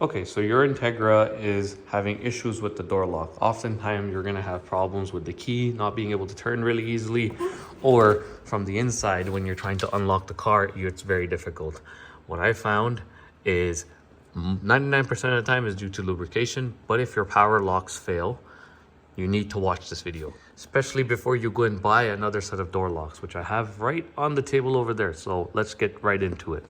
Okay, so your Integra is having issues with the door lock. Oftentimes, you're gonna have problems with the key not being able to turn really easily, or from the inside, when you're trying to unlock the car, it's very difficult. What I found is 99% of the time is due to lubrication, but if your power locks fail, you need to watch this video, especially before you go and buy another set of door locks, which I have right on the table over there. So let's get right into it.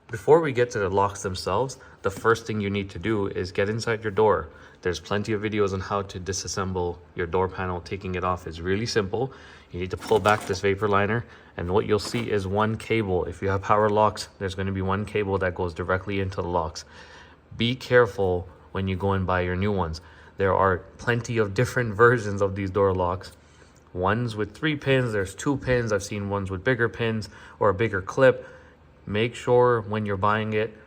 Before we get to the locks themselves, the first thing you need to do is get inside your door. There's plenty of videos on how to disassemble your door panel. Taking it off is really simple. You need to pull back this vapor liner, and what you'll see is one cable. If you have power locks, there's going to be one cable that goes directly into the locks. Be careful when you go and buy your new ones. There are plenty of different versions of these door locks. Ones with 3 pins, there's 2 pins. I've seen ones with bigger pins or a bigger clip. Make sure when you're buying it,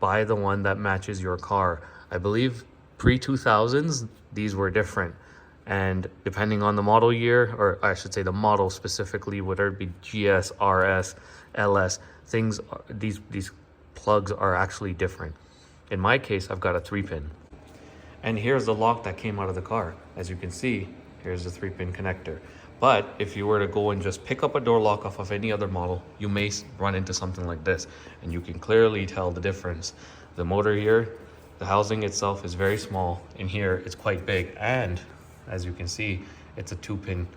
buy the one that matches your car. I believe pre-2000s, these were different. And depending on the model year, or I should say the model specifically, whether it be GS, RS, LS, these plugs are actually different. In my case, I've got a 3-pin. And here's the lock that came out of the car. As you can see, here's the 3-pin connector. But if you were to go and just pick up a door lock off of any other model, you may run into something like this, and you can clearly tell the difference. The motor here, the housing itself is very small. In here, it's quite big. And as you can see, it's a 2-pin.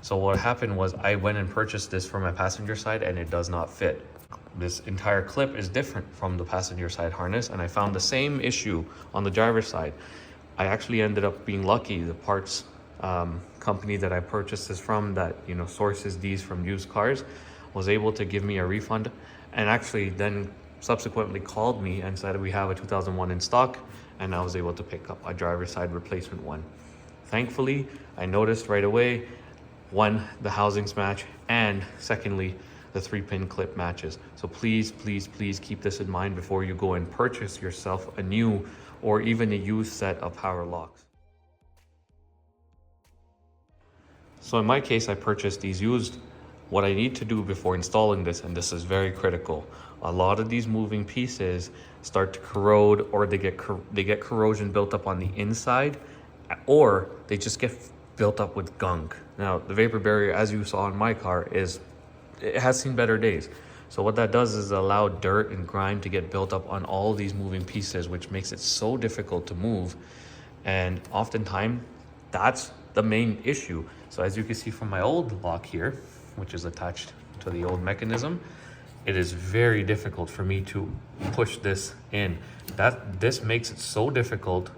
So what happened was I went and purchased this for my passenger side, and it does not fit. This entire clip is different from the passenger side harness, and I found the same issue on the driver's side. I actually ended up being lucky. The parts company that I purchased this from, that sources these from used cars, was able to give me a refund, and actually then subsequently called me and said we have a 2001 in stock, and I was able to pick up a driver's side replacement one. Thankfully, I noticed right away, one, the housings match, and secondly, the 3-pin clip matches. So please keep this in mind before you go and purchase yourself a new or even a used set of power locks. So in my case, I purchased these used. What I need to do before installing this, and this is very critical, a lot of these moving pieces start to corrode, or they get corrosion built up on the inside, or they just get built up with gunk. Now, the vapor barrier, as you saw in my car, it has seen better days. So what that does is allow dirt and grime to get built up on all these moving pieces, which makes it so difficult to move. And oftentimes, that's the main issue. So as you can see from my old lock here, which is attached to the old mechanism, it is very difficult for me to push this in. This makes it so difficult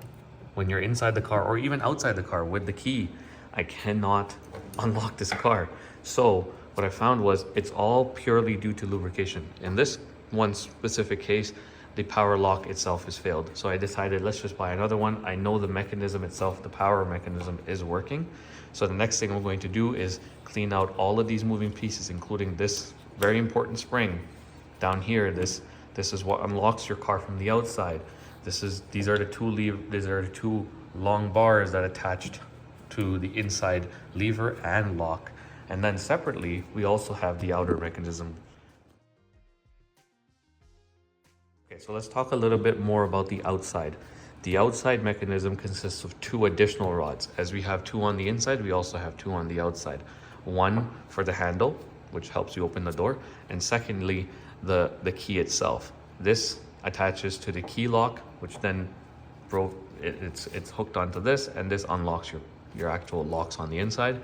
when you're inside the car or even outside the car with the key. I cannot unlock this car. So what I found was it's all purely due to lubrication. In this one specific case, the power lock itself has failed. So I decided, let's just buy another one. I know the mechanism itself, the power mechanism, is working. So the next thing I'm going to do is clean out all of these moving pieces, including this very important spring down here. This is what unlocks your car from the outside. These are the two long bars that attached to the inside lever and lock. And then separately, we also have the outer mechanism. Okay, so let's talk a little bit more about the outside. The outside mechanism consists of 2 additional rods. As we have 2 on the inside, we also have 2 on the outside. One for the handle, which helps you open the door, and secondly, the key itself. This attaches to the key lock, which then it's hooked onto this, and this unlocks your actual locks on the inside.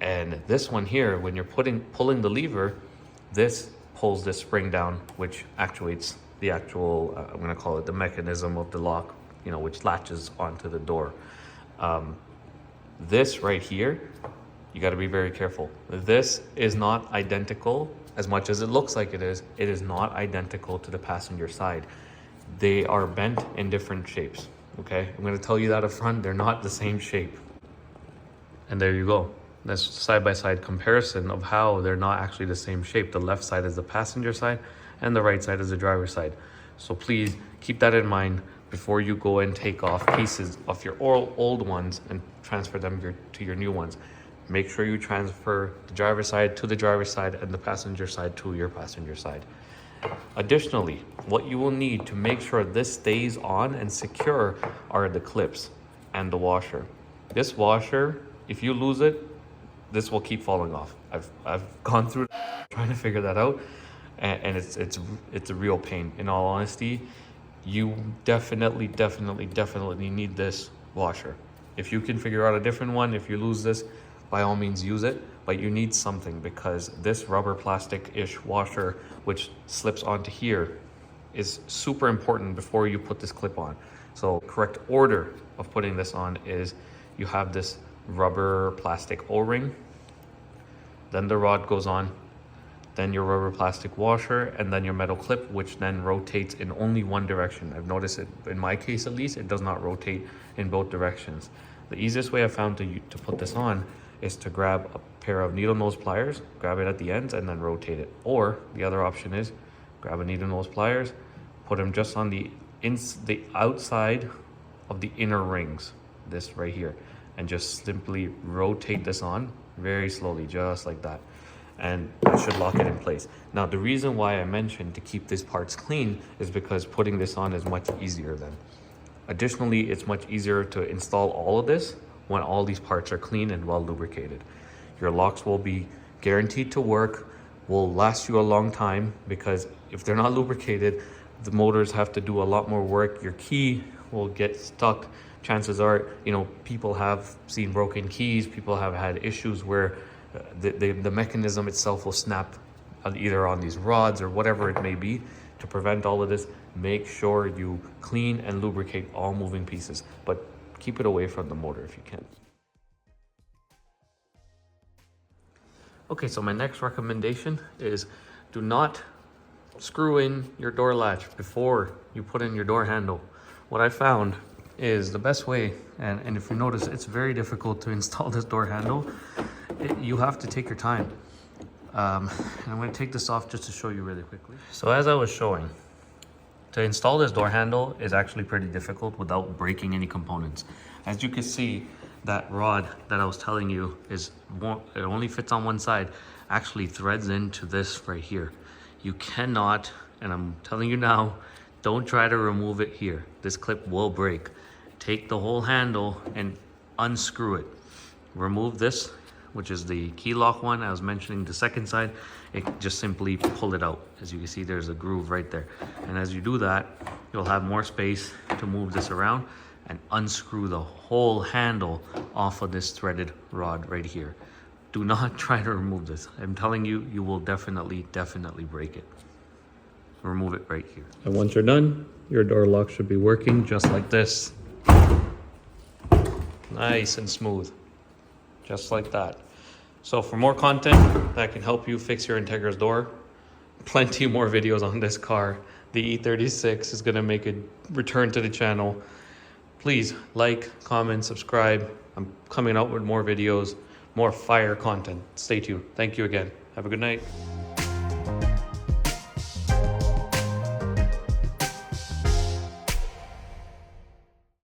And this one here, when you're pulling the lever, this pulls this spring down, which actuates the actual, I'm going to call it the mechanism of the lock, which latches onto the door. This right here, you got to be very careful. This is not identical, as much as it looks like it is not identical to the passenger side. They are bent in different shapes, okay? I'm going to tell you that up front, they're not the same shape. And there you go. That's side-by-side comparison of how they're not actually the same shape. The left side is the passenger side and the right side is the driver's side. So please keep that in mind before you go and take off pieces of your old ones and transfer them to your new ones. Make sure you transfer the driver's side to the driver's side and the passenger side to your passenger side. Additionally, what you will need to make sure this stays on and secure are the clips and the washer. This washer, if you lose it, this will keep falling off. I've gone through trying to figure that out, and it's a real pain. In all honesty, you definitely need this washer. If you can figure out a different one, if you lose this, by all means use it, but you need something, because this rubber plastic-ish washer, which slips onto here, is super important before you put this clip on. So correct order of putting this on is you have this rubber plastic O-ring, then the rod goes on, then your rubber plastic washer, and then your metal clip, which then rotates in only one direction. I've noticed it, in my case at least, it does not rotate in both directions. The easiest way I found to put this on is to grab a pair of needle nose pliers, grab it at the ends, and then rotate it. Or the other option is grab a needle nose pliers, put them just on the outside of the inner rings, this right here, and just simply rotate this on very slowly, just like that, and that should lock it in place. Now, the reason why I mentioned to keep these parts clean is because putting this on is much easier then. Additionally, it's much easier to install all of this when all these parts are clean and well lubricated. Your locks will be guaranteed to work, will last you a long time, because if they're not lubricated, the motors have to do a lot more work. Your key will get stuck. Chances are, you know, people have seen broken keys, people have had issues where the mechanism itself will snap either on these rods or whatever it may be. To prevent all of this, make sure you clean and lubricate all moving pieces, but keep it away from the motor if you can. Okay, so my next recommendation is do not screw in your door latch before you put in your door handle. What I found is the best way, and if you notice, it's very difficult to install this door handle. You have to take your time. And I'm going to take this off just to show you really quickly. So as I was showing, to install this door handle is actually pretty difficult without breaking any components. As you can see, that rod that I was telling you it only fits on one side, actually threads into this right here. You cannot, and I'm telling you now, don't try to remove it here. This clip will break. Take the whole handle and unscrew it. Remove this, which is the key lock one. I was mentioning the second side. It just simply pull it out. As you can see, there's a groove right there. And as you do that, you'll have more space to move this around and unscrew the whole handle off of this threaded rod right here. Do not try to remove this. I'm telling you, you will definitely break it. Remove it right here. And once you're done, your door lock should be working just like this. Nice and smooth, just like that. So for more content that can help you fix your Integra's door, plenty more videos on this car. The E36 is gonna make a return to the channel. Please like, comment, subscribe. I'm coming out with more videos, more fire content. Stay tuned. Thank you again. Have a good night.